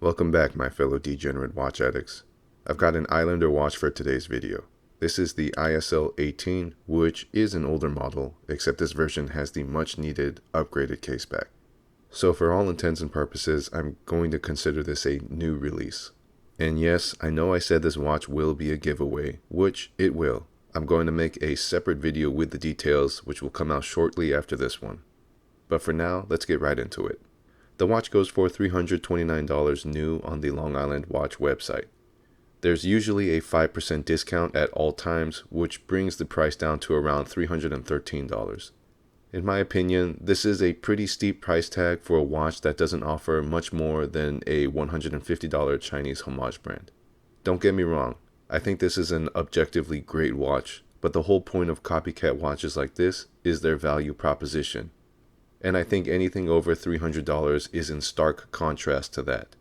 Welcome back, my fellow degenerate watch addicts. I've got an Islander watch for today's video. This is the ISL18, which is an older model, except this version has the much needed upgraded caseback. So for all intents and purposes, I'm going to consider this a new release. And yes, I know I said this watch will be a giveaway, which it will. I'm going to make a separate video with the details, which will come out shortly after this one. But for now, let's get right into it. The watch goes for $329 new on the Long Island Watch website. There's usually a 5% discount at all times, which brings the price down to around $313. In my opinion, this is a pretty steep price tag for a watch that doesn't offer much more than a $150 Chinese homage brand. Don't get me wrong, I think this is an objectively great watch, but the whole point of copycat watches like this is their value proposition. And I think anything over $300 is in stark contrast to that.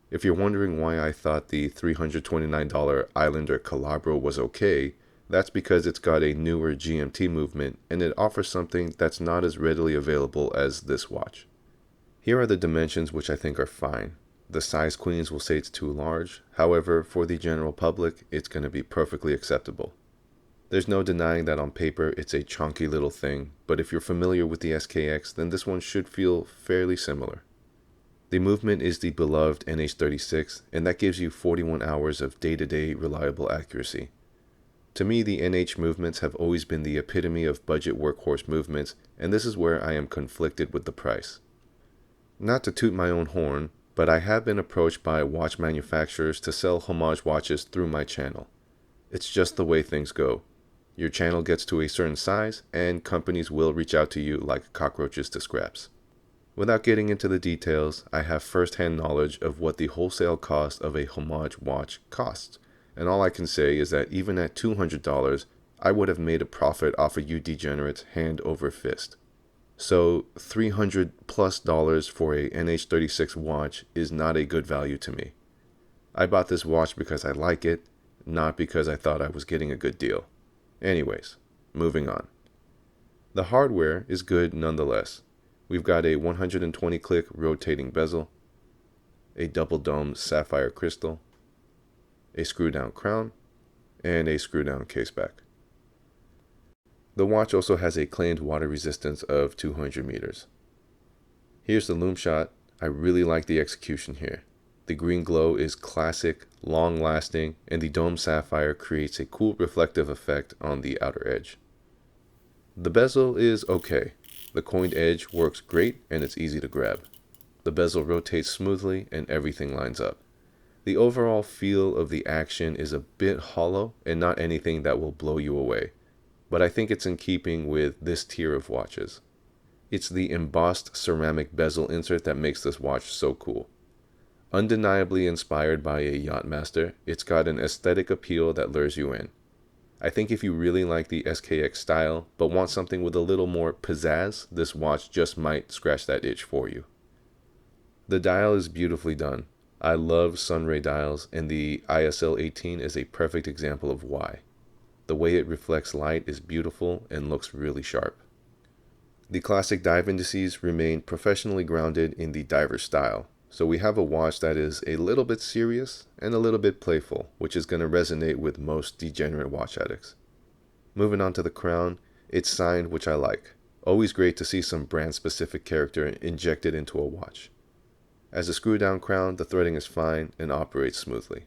If you're wondering why I thought the $329 Islander Calabro was okay, that's because it's got a newer GMT movement and it offers something that's not as readily available as this watch. Here are the dimensions, which I think are fine. The size queens will say it's too large, however, for the general public, it's going to be perfectly acceptable. There's no denying that on paper it's a chunky little thing, but if you're familiar with the SKX, then this one should feel fairly similar. The movement is the beloved NH36, and that gives you 41 hours of day-to-day reliable accuracy. To me, the NH movements have always been the epitome of budget workhorse movements, and this is where I am conflicted with the price. Not to toot my own horn, but I have been approached by watch manufacturers to sell homage watches through my channel. It's just the way things go. Your channel gets to a certain size, and companies will reach out to you like cockroaches to scraps. Without getting into the details, I have first-hand knowledge of what the wholesale cost of a homage watch costs, and all I can say is that even at $200, I would have made a profit off of you degenerates hand over fist. So $300+ for a NH36 watch is not a good value to me. I bought this watch because I like it, not because I thought I was getting a good deal. Anyways, moving on. The hardware is good nonetheless. We've got a 120 click rotating bezel, a double dome sapphire crystal, a screw down crown, and a screw down caseback. The watch also has a claimed water resistance of 200 meters. Here's the Lumeshot. I really like the execution here. The green glow is classic, long-lasting, and the dome sapphire creates a cool reflective effect on the outer edge. The bezel is okay. The coined edge works great and it's easy to grab. The bezel rotates smoothly and everything lines up. The overall feel of the action is a bit hollow and not anything that will blow you away, but I think it's in keeping with this tier of watches. It's the embossed ceramic bezel insert that makes this watch so cool. Undeniably inspired by a Yachtmaster, it's got an aesthetic appeal that lures you in. I think if you really like the SKX style, but want something with a little more pizzazz, this watch just might scratch that itch for you. The dial is beautifully done. I love sunray dials, and the ISL18 is a perfect example of why. The way it reflects light is beautiful and looks really sharp. The classic dive indices remain professionally grounded in the diver style. So we have a watch that is a little bit serious and a little bit playful, which is going to resonate with most degenerate watch addicts. Moving on to the crown, it's signed, which I like. Always great to see some brand-specific character injected into a watch. As a screw-down crown, the threading is fine and operates smoothly.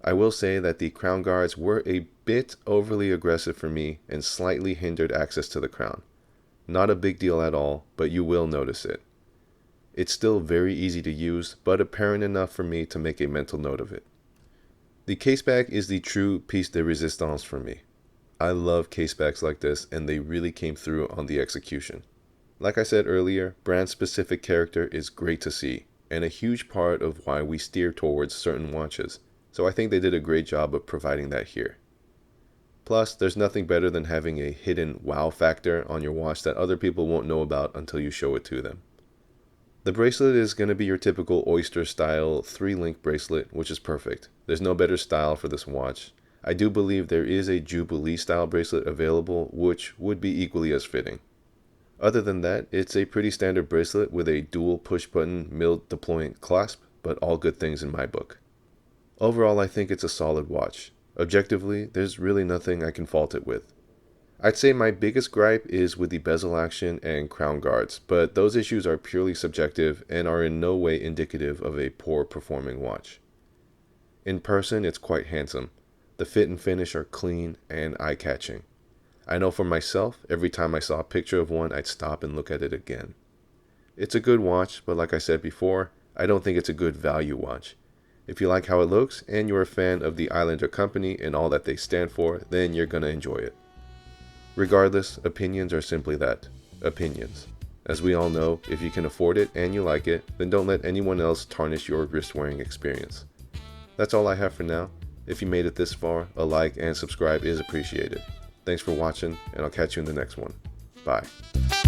I will say that the crown guards were a bit overly aggressive for me and slightly hindered access to the crown. Not a big deal at all, but you will notice it. It's still very easy to use, but apparent enough for me to make a mental note of it. The caseback is the true piece de resistance for me. I love casebacks like this, and they really came through on the execution. Like I said earlier, brand-specific character is great to see, and a huge part of why we steer towards certain watches, so I think they did a great job of providing that here. Plus, there's nothing better than having a hidden wow factor on your watch that other people won't know about until you show it to them. The bracelet is going to be your typical oyster style 3-link bracelet, which is perfect. There's no better style for this watch. I do believe there is a Jubilee style bracelet available, which would be equally as fitting. Other than that, it's a pretty standard bracelet with a dual push button milled deployant clasp, but all good things in my book. Overall, I think it's a solid watch. Objectively, there's really nothing I can fault it with. I'd say my biggest gripe is with the bezel action and crown guards, but those issues are purely subjective and are in no way indicative of a poor performing watch. In person, it's quite handsome. The fit and finish are clean and eye-catching. I know for myself, every time I saw a picture of one, I'd stop and look at it again. It's a good watch, but like I said before, I don't think it's a good value watch. If you like how it looks and you're a fan of the Islander company and all that they stand for, then you're gonna enjoy it. Regardless, opinions are simply that, opinions. As we all know, if you can afford it and you like it, then don't let anyone else tarnish your wrist-wearing experience. That's all I have for now. If you made it this far, a like and subscribe is appreciated. Thanks for watching, and I'll catch you in the next one. Bye.